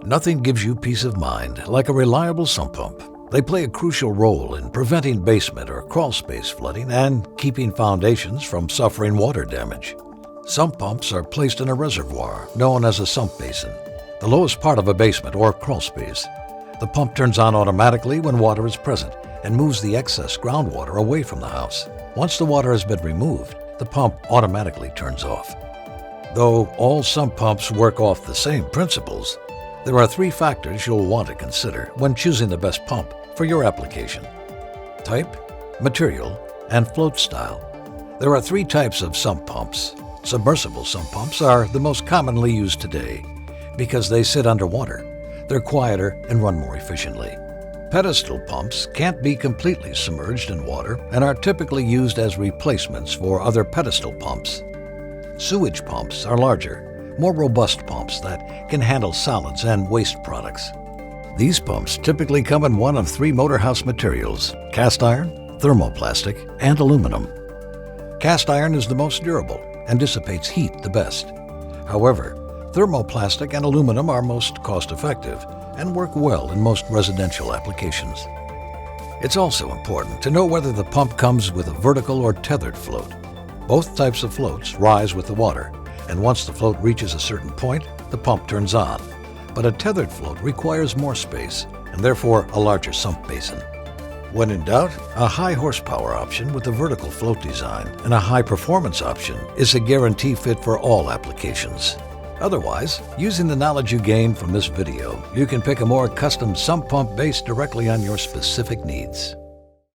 Nothing gives you peace of mind like a reliable sump pump. They play a crucial role in preventing basement or crawl space flooding and keeping foundations from suffering water damage. Sump pumps are placed in a reservoir known as a sump basin, the lowest part of a basement or crawl space. The pump turns on automatically when water is present and moves the excess groundwater away from the house. Once the water has been removed, the pump automatically turns off. Though all sump pumps work off the same principles, there are 3 factors you'll want to consider when choosing the best pump for your application: type, material, and float style. There are 3 types of sump pumps. Submersible sump pumps are the most commonly used today because they sit underwater. They're quieter and run more efficiently. Pedestal pumps can't be completely submerged in water and are typically used as replacements for other pedestal pumps. Sewage pumps are larger, more robust pumps that can handle solids and waste products. These pumps typically come in one of 3 motor house materials: cast iron, thermoplastic, and aluminum. Cast iron is the most durable and dissipates heat the best. However, thermoplastic and aluminum are most cost-effective and work well in most residential applications. It's also important to know whether the pump comes with a vertical or tethered float. Both types of floats rise with the water, and once the float reaches a certain point, the pump turns on. But a tethered float requires more space and therefore a larger sump basin. When in doubt, a high horsepower option with a vertical float design and a high performance option is a guarantee fit for all applications. Otherwise, using the knowledge you gain from this video, you can pick a more custom sump pump based directly on your specific needs.